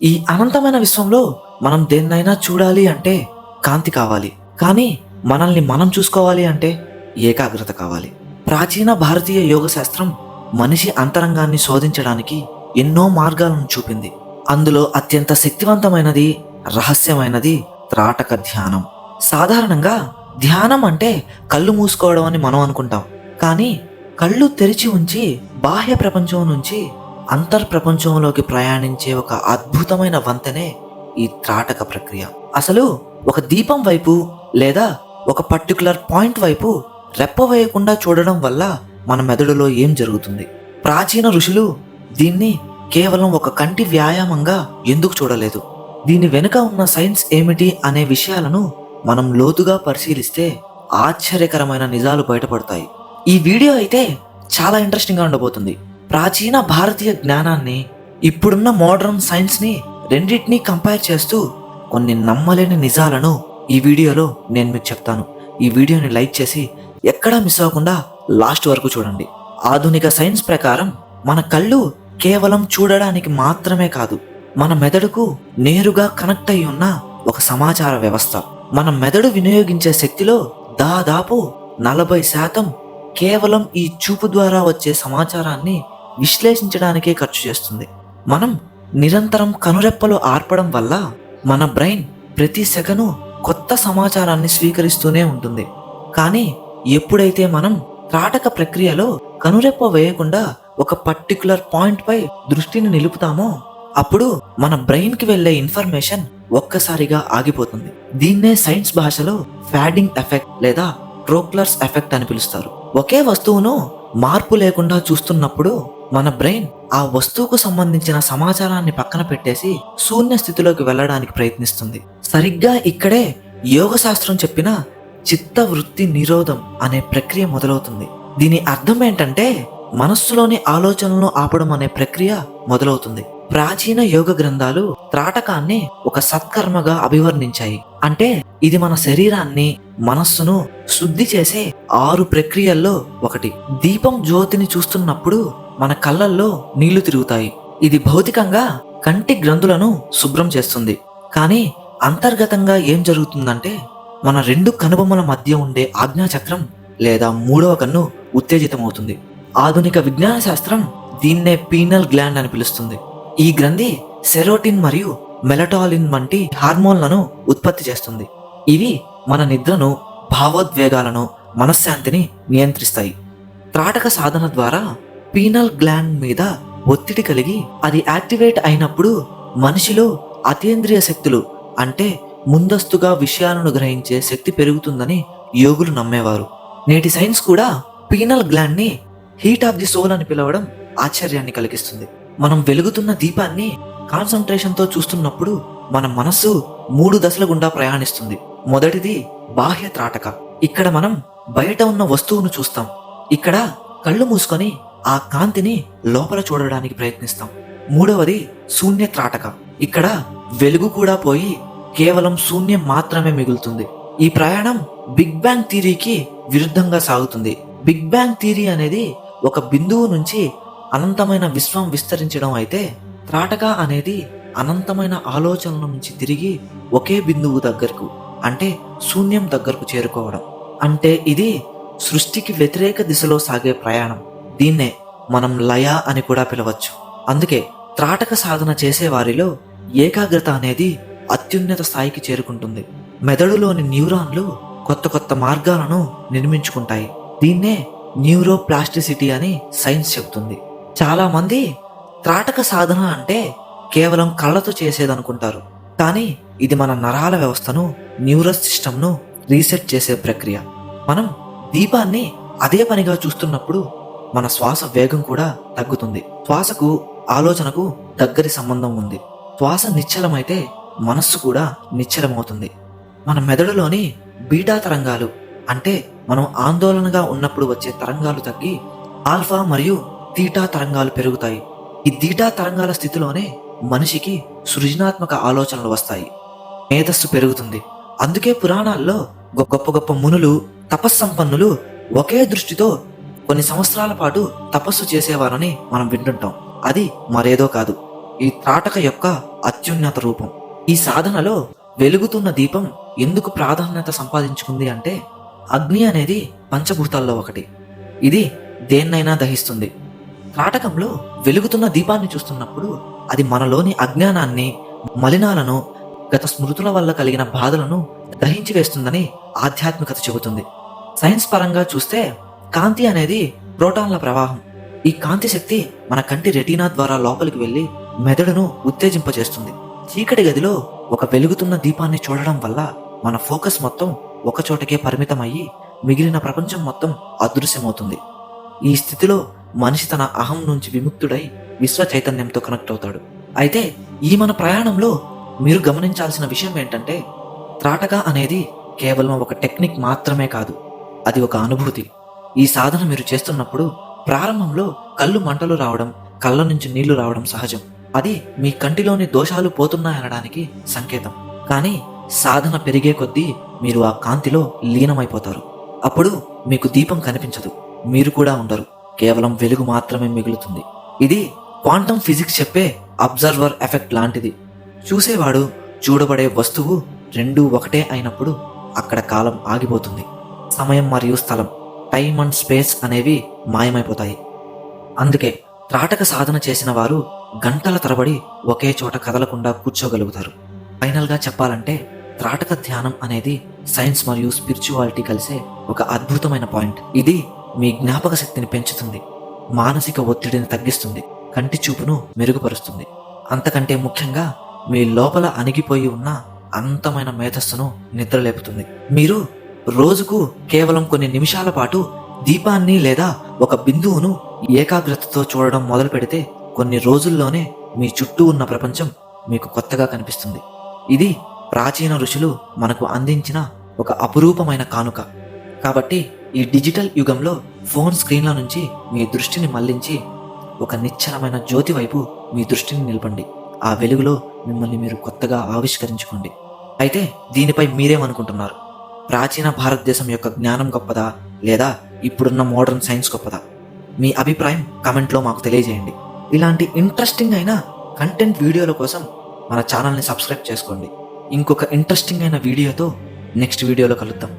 ఈ అనంతమైన విశ్వంలో మనం దేన్నైనా చూడాలి అంటే కాంతి కావాలి. కానీ మనల్ని మనం చూసుకోవాలి అంటే ఏకాగ్రత కావాలి. ప్రాచీన భారతీయ యోగ శాస్త్రం మనిషి అంతరంగాన్ని శోధించడానికి ఎన్నో మార్గాలను చూపింది. అందులో అత్యంత శక్తివంతమైనది, రహస్యమైనది త్రాటక ధ్యానం. సాధారణంగా ధ్యానం అంటే కళ్ళు మూసుకోవడం అని మనం అనుకుంటాం. కానీ కళ్ళు తెరిచి ఉంచి బాహ్య ప్రపంచం నుంచి అంతర్ప్రపంచంలోకి ప్రయాణించే ఒక అద్భుతమైన వంతెనే ఈ త్రాటక ప్రక్రియ. అసలు ఒక దీపం వైపు లేదా ఒక పర్టికులర్ పాయింట్ వైపు రెప్ప వేయకుండా చూడడం వల్ల మన మెదడులో ఏం జరుగుతుంది? ప్రాచీన ఋషులు దీన్ని కేవలం ఒక కంటి వ్యాయామంగా ఎందుకు చూడలేదు? దీని వెనుక ఉన్న సైన్స్ ఏమిటి అనే విషయాలను మనం లోతుగా పరిశీలిస్తే ఆశ్చర్యకరమైన నిజాలు బయటపడతాయి. ఈ వీడియో అయితే చాలా ఇంట్రెస్టింగ్గా ఉండబోతుంది. ప్రాచీన భారతీయ జ్ఞానాన్ని, ఇప్పుడున్న మోడర్న్ సైన్స్ని రెండింటినీ కంపేర్ చేస్తూ కొన్ని నమ్మలేని నిజాలను ఈ వీడియోలో నేను మీకు చెప్తాను. ఈ వీడియోని లైక్ చేసి ఎక్కడా మిస్ అవ్వకుండా లాస్ట్ వరకు చూడండి. ఆధునిక సైన్స్ ప్రకారం మన కళ్ళు కేవలం చూడడానికి మాత్రమే కాదు, మన మెదడుకు నేరుగా కనెక్ట్ అయి ఉన్న ఒక సమాచార వ్యవస్థ. మన మెదడు వినియోగించే శక్తిలో దాదాపు 40% కేవలం ఈ చూపు ద్వారా వచ్చే సమాచారాన్ని విశ్లేషించడానికే ఖర్చు చేస్తుంది. మనం నిరంతరం కనురెప్పలు ఆర్పడం వల్ల మన బ్రెయిన్ ప్రతి సెకను కొత్త సమాచారాన్ని స్వీకరిస్తూనే ఉంటుంది. కానీ ఎప్పుడైతే మనం త్రాటక ప్రక్రియలో కనురెప్ప వేయకుండా ఒక పర్టికులర్ పాయింట్ పై దృష్టిని నిలుపుతామో అప్పుడు మన బ్రెయిన్ కి వెళ్లే ఇన్ఫర్మేషన్ ఒక్కసారిగా ఆగిపోతుంది. దీన్నే సైన్స్ భాషలో ఫ్యాడింగ్ ఎఫెక్ట్ లేదా ట్రోక్లర్స్ ఎఫెక్ట్ అని పిలుస్తారు. ఒకే వస్తువును మార్పు లేకుండా చూస్తున్నప్పుడు మన బ్రెయిన్ ఆ వస్తువుకు సంబంధించిన సమాచారాన్ని పక్కన పెట్టేసి శూన్య స్థితిలోకి వెళ్ళడానికి ప్రయత్నిస్తుంది. సరిగ్గా ఇక్కడే యోగ శాస్త్రం చెప్పిన చిత్తవృత్తి నిరోధం అనే ప్రక్రియ మొదలవుతుంది. దీని అర్థం ఏంటంటే మనస్సులోని ఆలోచనలను ఆపడం అనే ప్రక్రియ మొదలవుతుంది. ప్రాచీన యోగ గ్రంథాలు త్రాటకాన్ని ఒక సత్కర్మగా అభివర్ణించాయి. అంటే ఇది మన శరీరాన్ని, మనస్సును శుద్ధి చేసే 6 ప్రక్రియల్లో ఒకటి. దీపం జ్యోతిని చూస్తున్నప్పుడు మన కళ్ళల్లో నీళ్లు తిరుగుతాయి. ఇది భౌతికంగా కంటి గ్రంథులను శుభ్రం చేస్తుంది. కానీ అంతర్గతంగా ఏం జరుగుతుందంటే మన 2 కనుబొమ్మల మధ్య ఉండే ఆజ్ఞాచక్రం లేదా 3వ కన్ను ఉత్తేజితమవుతుంది. ఆధునిక విజ్ఞాన శాస్త్రం దీన్నే పీనల్ గ్లాండ్ అని పిలుస్తుంది. ఈ గ్రంథి సెరోటిన్ మరియు మెలటాలిన్ వంటి హార్మోన్లను ఉత్పత్తి చేస్తుంది. ఇవి మన నిద్రను, భావోద్వేగాలను, మనశ్శాంతిని నియంత్రిస్తాయి. త్రాటక సాధన ద్వారా పీనల్ గ్లాండ్ మీద ఒత్తిడి కలిగి అది యాక్టివేట్ అయినప్పుడు మనిషిలో అతీంద్రియ శక్తులు అంటే ముందస్తుగా విషయాలను గ్రహించే శక్తి పెరుగుతుందని యోగులు నమ్మేవారు. నేటి సైన్స్ కూడా పీనల్ గ్లాండ్ ని హీట్ ఆఫ్ ది సోల్ అని పిలవడం ఆశ్చర్యాన్ని కలిగిస్తుంది. మనం వెలుగుతున్న దీపాన్ని కాన్సంట్రేషన్ తో చూస్తున్నప్పుడు మన మనస్సు 3 దశల గుండా ప్రయాణిస్తుంది. మొదటిది బాహ్య త్రాటక. ఇక్కడ మనం బయట ఉన్న వస్తువును చూస్తాం. ఇక్కడ కళ్ళు మూసుకొని ఆ కాంతిని లోపల చూడడానికి ప్రయత్నిస్తాం. మూడవది శూన్య త్రాటక. ఇక్కడ వెలుగు కూడా పోయి కేవలం శూన్యం మాత్రమే మిగులుతుంది. ఈ ప్రయాణం బిగ్ బ్యాంగ్ థియరీకి విరుద్ధంగా సాగుతుంది. బిగ్ బ్యాంగ్ థియరీ అనేది ఒక బిందువు నుంచి అనంతమైన విశ్వం విస్తరించడం అయితే, త్రాటక అనేది అనంతమైన ఆలోచనల నుంచి తిరిగి ఒకే బిందువు దగ్గరకు అంటే శూన్యం దగ్గరకు చేరుకోవడం. అంటే ఇది సృష్టికి వ్యతిరేక దిశలో సాగే ప్రయాణం. దీన్నే మనం లయ అని కూడా పిలవచ్చు. అందుకే త్రాటక సాధన చేసే వారిలో ఏకాగ్రత అనేది అత్యున్నత స్థాయికి చేరుకుంటుంది. మెదడులోని న్యూరాన్లు కొత్త కొత్త మార్గాలను నిర్మించుకుంటాయి. దీన్నే న్యూరోప్లాస్టిసిటీ అని సైన్స్ చెబుతుంది. చాలా మంది త్రాటక సాధన అంటే కేవలం కళ్ళతో చేసేదనుకుంటారు. కానీ ఇది మన నరాల వ్యవస్థను, న్యూరస్ సిస్టమ్ను రీసెట్ చేసే ప్రక్రియ. మనం దీపాన్ని అదే పనిగా చూస్తున్నప్పుడు మన శ్వాస వేగం కూడా తగ్గుతుంది. శ్వాసకు ఆలోచనకు దగ్గరి సంబంధం ఉంది. శ్వాస నిశ్చలమైతే మనస్సు కూడా నిశ్చలమవుతుంది. మన మెదడులోని బీటా తరంగాలు అంటే మనం ఆందోళనగా ఉన్నప్పుడు వచ్చే తరంగాలు తగ్గి ఆల్ఫా మరియు తీటా తరంగాలు పెరుగుతాయి. ఈ తీటా తరంగాల స్థితిలోనే మనిషికి సృజనాత్మక ఆలోచనలు వస్తాయి, మేధస్సు పెరుగుతుంది. అందుకే పురాణాల్లో గొప్ప గొప్ప మునులు, తపస్సంపన్నులు ఒకే దృష్టితో కొన్ని సంవత్సరాల పాటు తపస్సు చేసేవారని మనం వింటుంటాం. అది మరేదో కాదు, ఈ త్రాటక యొక్క అత్యున్నత రూపం. ఈ సాధనలో వెలుగుతున్న దీపం ఎందుకు ప్రాధాన్యత సంపాదించుకుంది అంటే, అగ్ని అనేది పంచభూతాల్లో ఒకటి. ఇది దేన్నైనా దహిస్తుంది. త్రాటకంలో వెలుగుతున్న దీపాన్ని చూస్తున్నప్పుడు అది మనలోని అజ్ఞానాన్ని, మలినాలను, గత స్మృతుల వల్ల కలిగిన బాధలను దహించి వేస్తుందని ఆధ్యాత్మికత చెబుతుంది. సైన్స్ పరంగా చూస్తే కాంతి అనేది ప్రోటాన్ల ప్రవాహం. ఈ కాంతి శక్తి మన కంటి రెటీనా ద్వారా లోపలికి వెళ్లి మెదడును ఉత్తేజింపజేస్తుంది. చీకటి గదిలో ఒక వెలుగుతున్న దీపాన్ని చూడడం వల్ల మన ఫోకస్ మొత్తం ఒక చోటకే పరిమితమయ్యి మిగిలిన ప్రపంచం మొత్తం అదృశ్యమవుతుంది. ఈ స్థితిలో మనిషి తన అహం నుంచి విముక్తుడై విశ్వ చైతన్యంతో కనెక్ట్ అవుతాడు. అయితే ఈ మన ప్రయాణంలో మీరు గమనించాల్సిన విషయం ఏంటంటే, త్రాటక అనేది కేవలం ఒక టెక్నిక్ మాత్రమే కాదు, అది ఒక అనుభూతి. ఈ సాధన మీరు చేస్తున్నప్పుడు ప్రారంభంలో కళ్ళు మంటలు రావడం, కళ్ళ నుంచి నీళ్లు రావడం సహజం. అది మీ కంటిలోని దోషాలు పోతున్నాయనడానికి సంకేతం. కానీ సాధన పెరిగే కొద్దీ మీరు ఆ కాంతిలో లీనమైపోతారు. అప్పుడు మీకు దీపం కనిపించదు, మీరు కూడా ఉండరు, కేవలం వెలుగు మాత్రమే మిగులుతుంది. ఇది క్వాంటమ్ ఫిజిక్స్ చెప్పే అబ్జర్వర్ ఎఫెక్ట్ లాంటిది. చూసేవాడు, చూడబడే వస్తువు రెండూ ఒకటే అయినప్పుడు అక్కడ కాలం ఆగిపోతుంది. సమయం మరియు స్థలం, టైం అండ్ స్పేస్ అనేవి మాయమైపోతాయి. అందుకే త్రాటక సాధన చేసిన వారు గంటల తరబడి ఒకే చోట కదలకుండా కూర్చోగలుగుతారు. ఫైనల్గా చెప్పాలంటే, త్రాటక ధ్యానం అనేది సైన్స్ మరియు స్పిరిచువాలిటీ కలిసే ఒక అద్భుతమైన పాయింట్. ఇది మీ జ్ఞాపక శక్తిని పెంచుతుంది, మానసిక ఒత్తిడిని తగ్గిస్తుంది, కంటి చూపును మెరుగుపరుస్తుంది. అంతకంటే ముఖ్యంగా మీ లోపల అణిగిపోయి ఉన్న అనంతమైన మేధస్సును నిద్రలేపుతుంది. మీరు రోజుకు కేవలం కొన్ని నిమిషాల పాటు దీపాన్ని లేదా ఒక బిందువును ఏకాగ్రతతో చూడడం మొదలు పెడితే కొన్ని రోజుల్లోనే మీ చుట్టూ ఉన్న ప్రపంచం మీకు కొత్తగా కనిపిస్తుంది. ఇది ప్రాచీన ఋషులు మనకు అందించిన ఒక అపురూపమైన కానుక. కాబట్టి ఈ డిజిటల్ యుగంలో ఫోన్ స్క్రీన్ల నుంచి మీ దృష్టిని మళ్లించి ఒక నిశ్చలమైన జ్యోతి వైపు మీ దృష్టిని నిలపండి. ఆ వెలుగులో మిమ్మల్ని మీరు కొత్తగా ఆవిష్కరించుకోండి. అయితే దీనిపై మీరేమనుకుంటున్నారు? ప్రాచీన భారతదేశం యొక్క జ్ఞానం గొప్పదా, లేదా ఇప్పుడున్న మోడర్న్ సైన్స్ గొప్పదా? మీ అభిప్రాయం కామెంట్లో మాకు తెలియజేయండి. ఇలాంటి ఇంట్రెస్టింగ్ అయిన కంటెంట్ వీడియోల కోసం మన ఛానల్ని సబ్స్క్రైబ్ చేసుకోండి. ఇంకొక ఇంట్రెస్టింగ్ అయిన వీడియోతో నెక్స్ట్ వీడియోలో కలుద్దాం.